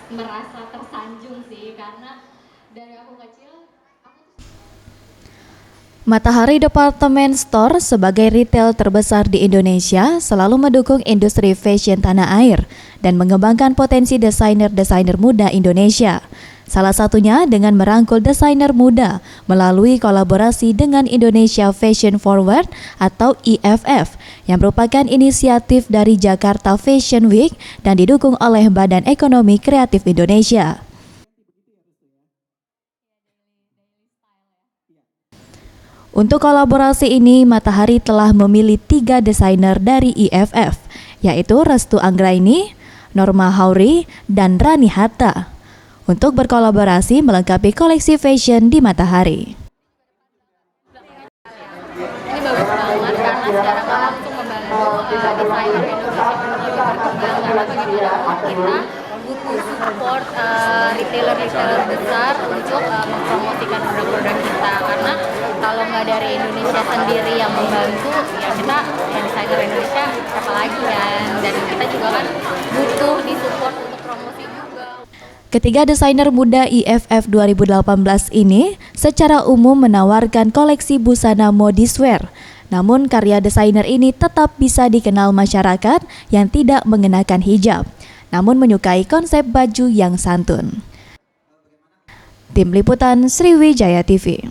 merasa tersanjung sih, karena dari aku kecil Matahari Department Store sebagai retail terbesar di Indonesia selalu mendukung industri fashion tanah air dan mengembangkan potensi desainer-desainer muda Indonesia. Salah satunya dengan merangkul desainer muda melalui kolaborasi dengan Indonesia Fashion Forward atau IFF yang merupakan inisiatif dari Jakarta Fashion Week dan didukung oleh Badan Ekonomi Kreatif Indonesia. Untuk kolaborasi ini, Matahari telah memilih 3 desainer dari IFF, yaitu Restu Anggraini, Norma Hauri, dan Rani Hatta, untuk berkolaborasi melengkapi koleksi fashion di Matahari. ini bagus banget karena secara langsung membantu desainer Indonesia untuk berkembang, karena bagaimanapun kita butuh support retailer-retailer besar untuk mempromosikan produk-produk kita, karena kalau nggak dari Indonesia sendiri yang membantu, ya kita yang desainer Indonesia siapa lagi kan, dan kita juga kan butuh disupport untuk promosi juga. Ketiga desainer muda IFF 2018 ini secara umum menawarkan koleksi busana modiswear. Namun karya desainer ini tetap bisa dikenal masyarakat yang tidak mengenakan hijab, namun menyukai konsep baju yang santun. Tim Liputan Sriwijaya TV.